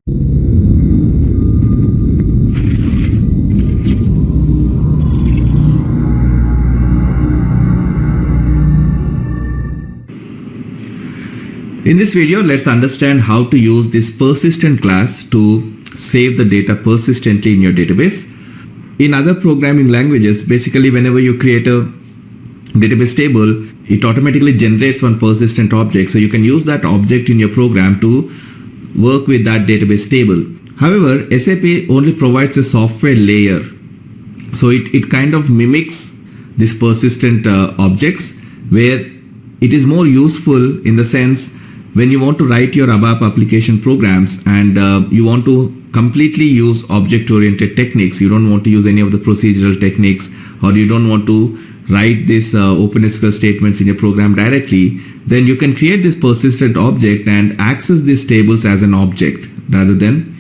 In this video, let's understand how to use this persistent class to save the data persistently in your database. In other programming languages, basically whenever you create a database table, it automatically generates one persistent object. So you can use that object in your program to work with that database table. However, SAP only provides a software layer. So it kind of mimics these persistent objects, where it is more useful in the sense when you want to write your ABAP application programs and you want to completely use object-oriented techniques. You don't want to use any of the procedural techniques, or you don't want to write these OpenSQL statements in your program directly, then you can create this persistent object and access these tables as an object rather than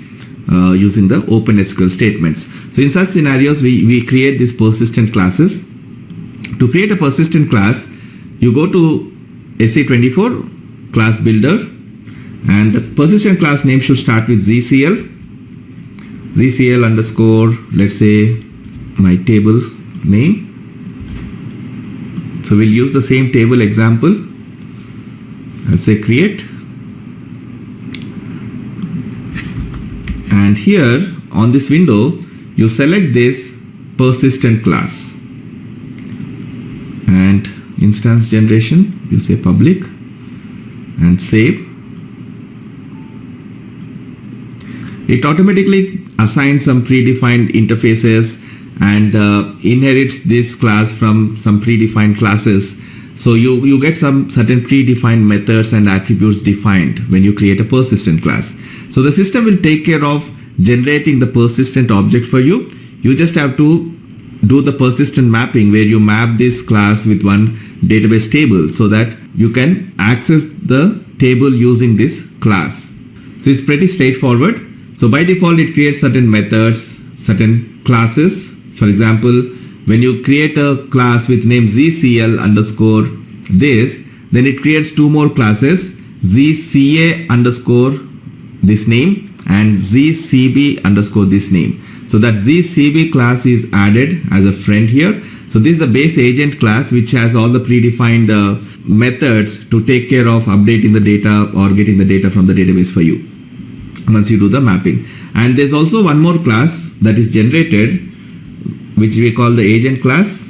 using the OpenSQL statements. So in such scenarios, we create these persistent classes. To create a persistent class, you go to SE24 class builder, and the persistent class name should start with ZCL underscore, let's say my table name. So we'll use the same table example. I'll say create, and here on this window you select this persistent class, and instance generation you say public and save. It automatically assigns some predefined interfaces and inherits this class from some predefined classes. So you get some certain predefined methods and attributes defined when you create a persistent class. So the system will take care of generating the persistent object for you. You just have to do the persistent mapping, where you map this class with one database table so that you can access the table using this class. So it's pretty straightforward. So by default, it creates certain methods, certain classes. For example, when you create a class with name ZCL underscore this, then it creates two more classes, ZCA underscore this name and ZCB underscore this name. So that ZCB class is added as a friend here. So this is the base agent class, which has all the predefined methods to take care of updating the data or getting the data from the database for you once you do the mapping. And there's also one more class that is generated, which we call the agent class,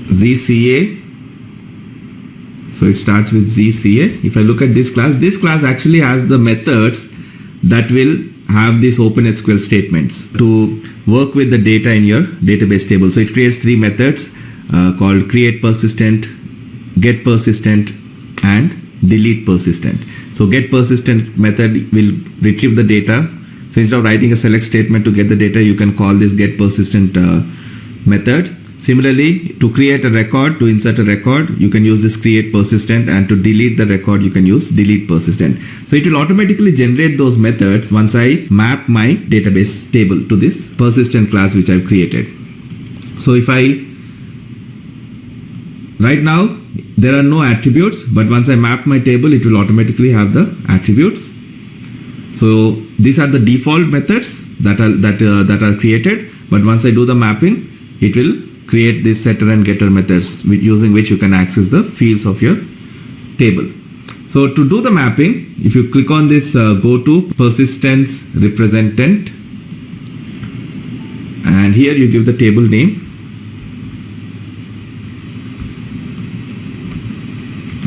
ZCA. So it starts with ZCA. If I look at this class actually has the methods that will have these OpenSQL statements to work with the data in your database table. So it creates three methods called create persistent, get persistent, and delete persistent. So get persistent method will retrieve the data. So instead of writing a select statement to get the data, you can call this get persistent method. Similarly, to create a record, to insert a record, you can use this create persistent, and to delete the record, you can use delete persistent. So it will automatically generate those methods once I map my database table to this persistent class which I've created. So if right now there are no attributes, but once I map my table, it will automatically have the attributes. So these are the default methods that are created, but once I do the mapping, it will create this setter and getter methods using which you can access the fields of your table. So to do the mapping, if you click on this go to persistence representant, and here you give the table name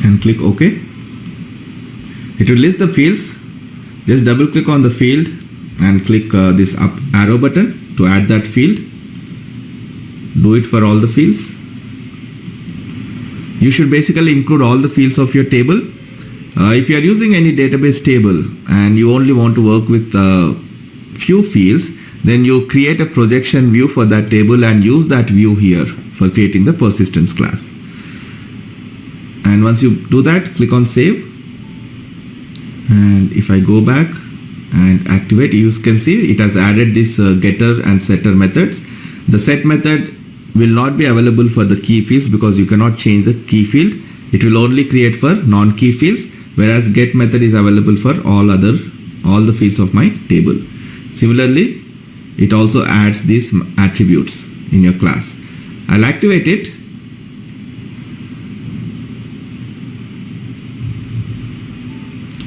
and click OK. It will list the fields. Just double click on the field and click this up arrow button to add that field. Do it for all the fields. You should basically include all the fields of your table. If you are using any database table and you only want to work with few fields, then you create a projection view for that table and use that view here for creating the persistence class. And once you do that, click on save. And if I go back and activate, you can see it has added this getter and setter methods. The set method will not be available for the key fields because you cannot change the key field. It will only create for non-key fields. whereas get method is available for all the fields of my table. Similarly, it also adds these attributes in your class. I'll activate it.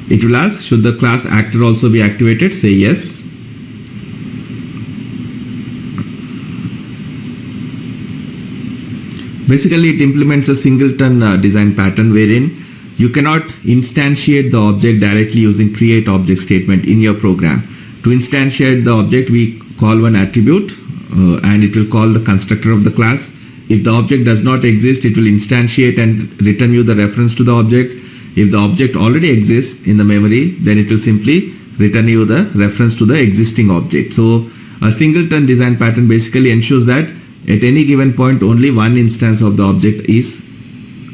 It will ask, should the class actor also be activated? Say yes. Basically, it implements a singleton design pattern wherein you cannot instantiate the object directly using create object statement in your program. To instantiate the object, we call one attribute and it will call the constructor of the class. If the object does not exist, it will instantiate and return you the reference to the object. If the object already exists in the memory, then it will simply return you the reference to the existing object. So a singleton design pattern basically ensures that at any given point only one instance of the object is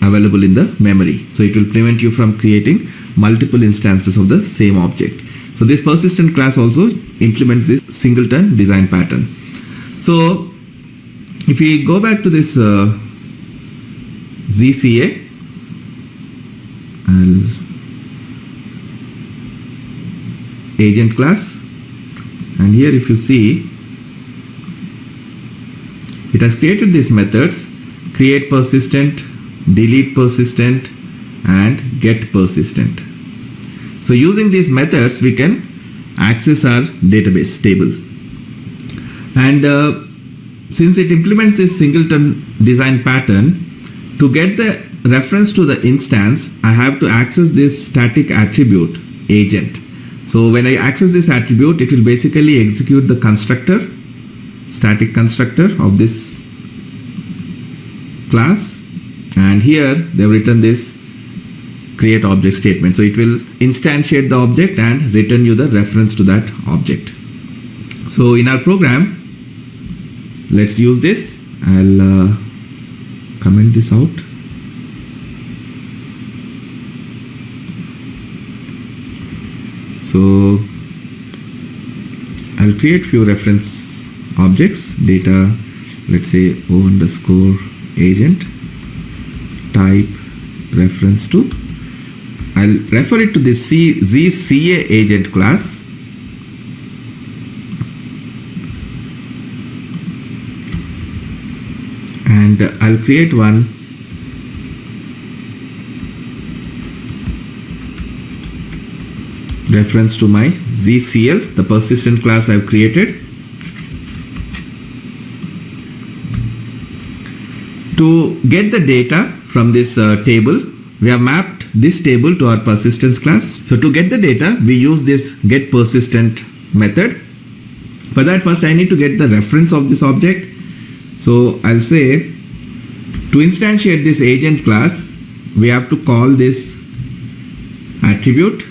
available in the memory. So it will prevent you from creating multiple instances of the same object. So this persistent class also implements this singleton design pattern. So if we go back to this ZCA, agent class, and here if you see, it has created these methods: create persistent, delete persistent, and get persistent. So using these methods, we can access our database table. And since it implements this singleton design pattern, to get the reference to the instance, I have to access this static attribute agent. So when I access this attribute, it will basically execute the constructor, static constructor of this class, and here they have written this create object statement. So it will instantiate the object and return you the reference to that object. So in our program, let's use this. I'll comment this out. So I'll create few reference objects, data, let's say O underscore agent, type reference to. I'll refer it to this ZCA agent class. And I'll create one reference to my ZCL, the persistent class I've created. To get the data from this table, we have mapped this table to our persistence class. So to get the data, we use this get persistent method. For that, first I need to get the reference of this object. So I'll say, to instantiate this agent class, we have to call this attribute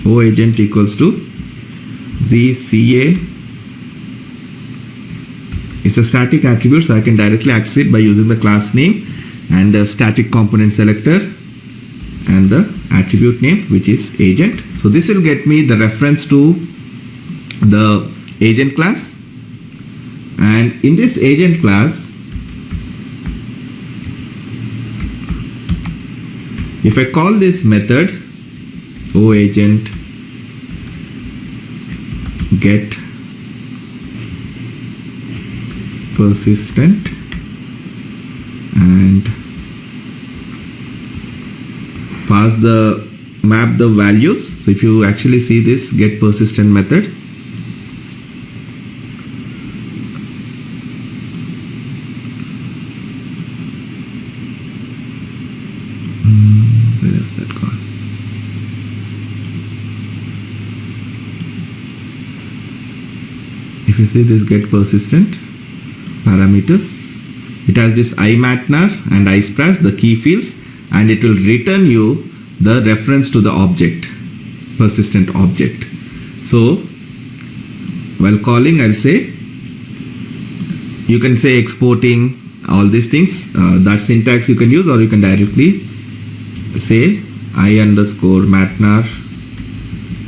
OAgent equals to ZCA. It's a static attribute, so I can directly access it by using the class name and the static component selector and the attribute name, which is agent. So this will get me the reference to the agent class, and in this agent class, if I call this method OAgent get persistent and map the values. So if you actually see this get persistent method, where is that gone? If you see this get persistent parameters, it has this iMatnar and iSpras, the key fields, and it will return you the reference to the object, persistent object. So while calling, I'll say, you can say exporting, all these things, that syntax you can use, or you can directly say I underscore matnar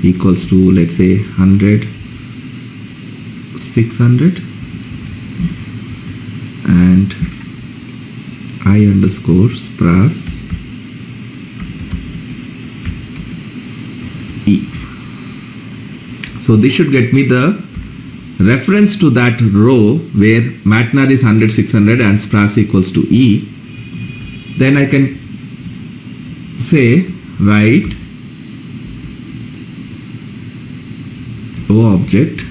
equals to, let's say 100 600 and I underscore spras E. So this should get me the reference to that row where MATNR is 100, 600 and SPRAS equals to E. Then I can say write O object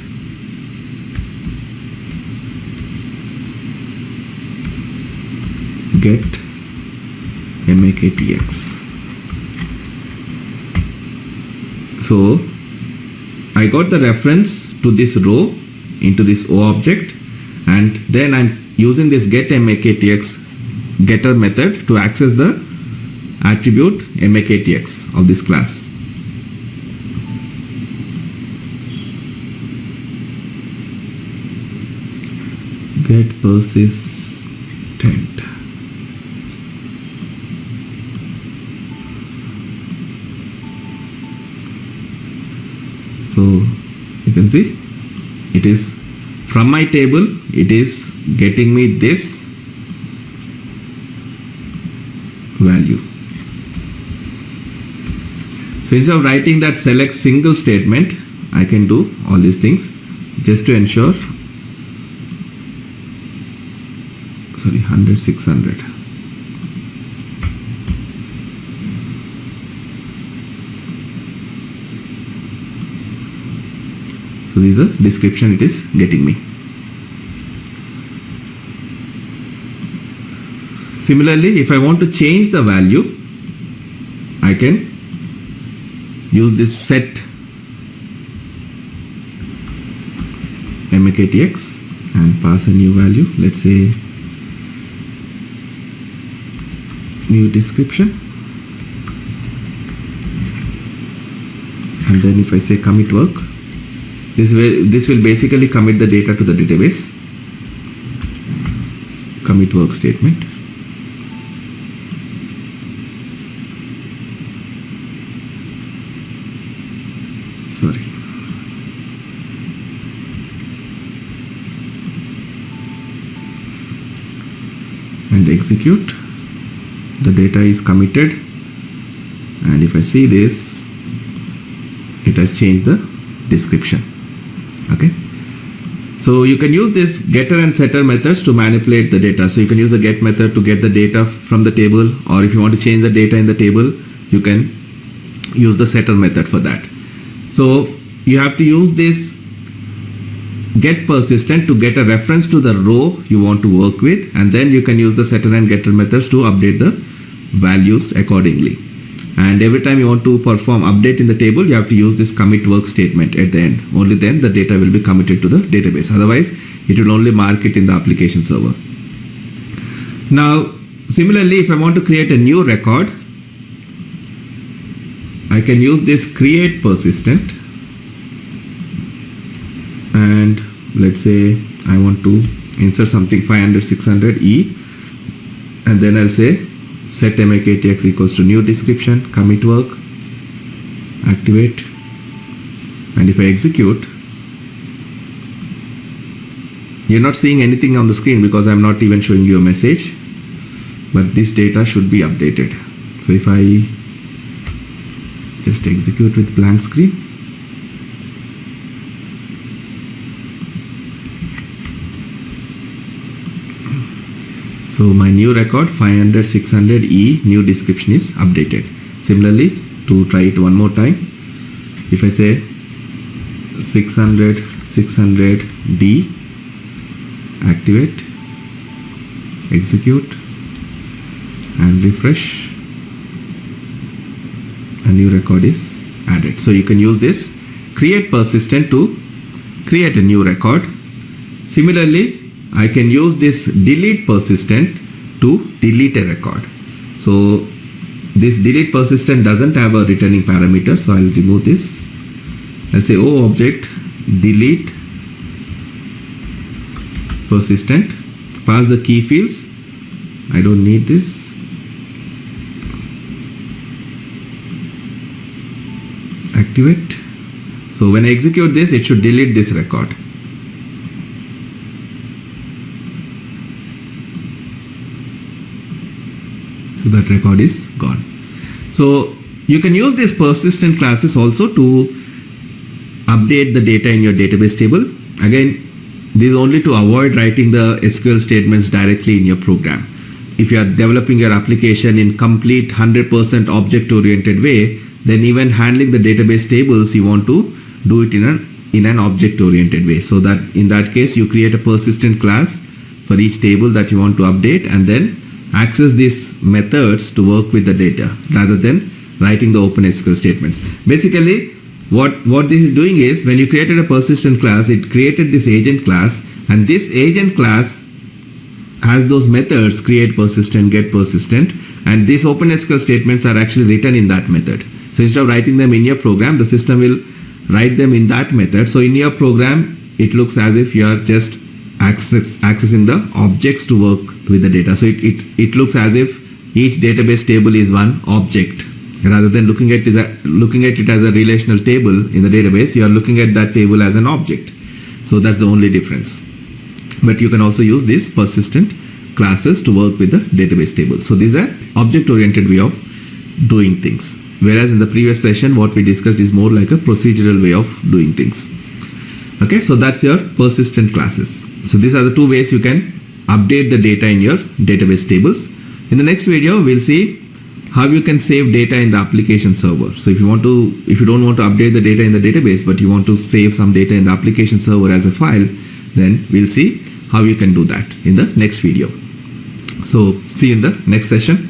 get MAKTX. So I got the reference to this row into this O object, and then I'm using this get MAKTX getter method to access the attribute MAKTX of this class. Get persistent. So you can see it is from my table, it is getting me this value. So instead of writing that select single statement, I can do all these things just to ensure. Sorry, 100, 600. So this is the description it is getting me. Similarly, if I want to change the value, I can use this set MAKTX and pass a new value. Let's say new description, and then if I say commit work, this will basically commit the data to the database. Commit work statement. Sorry. And execute. The data is committed, and if I see this, it has changed the description. Okay, so you can use this getter and setter methods to manipulate the data. So you can use the get method to get the data from the table, or if you want to change the data in the table, you can use the setter method for that. So you have to use this get persistent to get a reference to the row you want to work with, and then you can use the setter and getter methods to update the values accordingly. And every time you want to perform update in the table, you have to use this commit work statement at the end. Only then the data will be committed to the database. Otherwise, it will only mark it in the application server. Now, similarly, if I want to create a new record, I can use this create persistent, and let's say I want to insert something 500, 600 E, and then I'll say set MAKTX equals to new description, commit work, activate, and if I execute, you're not seeing anything on the screen because I'm not even showing you a message, but this data should be updated. So if I just execute with blank screen, so my new record 500, 600 E new description is updated. Similarly, to try it one more time, if I say 600, 600 D, activate, execute, and refresh, a new record is added. So you can use this create persistent to create a new record. Similarly, I can use this delete persistent to delete a record. So this delete persistent doesn't have a returning parameter, so I'll remove this. I'll say O object delete persistent, pass the key fields. I don't need this. Activate. So when I execute this, it should delete this record. So that record is gone. So You can use these persistent classes also to update the data in your database table. Again, this is only to avoid writing the SQL statements directly in your program. If you are developing your application in complete 100% object-oriented way, then even handling the database tables, you want to do it in an object-oriented way. So that in that case, you create a persistent class for each table that you want to update, and then access these methods to work with the data rather than writing the OpenSQL statements. Basically, what this is doing is, when you created a persistent class, it created this agent class, and this agent class has those methods: create persistent, get persistent, and these OpenSQL statements are actually written in that method. So instead of writing them in your program, the system will write them in that method. So in your program, it looks as if you are just accessing the objects to work with the data. So it looks as if each database table is one object. Rather than looking at it as a relational table in the database, you are looking at that table as an object. So that's the only difference. But you can also use these persistent classes to work with the database table. So these are object-oriented way of doing things. Whereas in the previous session, what we discussed is more like a procedural way of doing things. Okay, so that's your persistent classes. So these are the two ways you can update the data in your database tables. In the next video, we'll see how you can save data in the application server. So if you don't want to update the data in the database, but you want to save some data in the application server as a file, then we'll see how you can do that in the next video. So see you in the next session.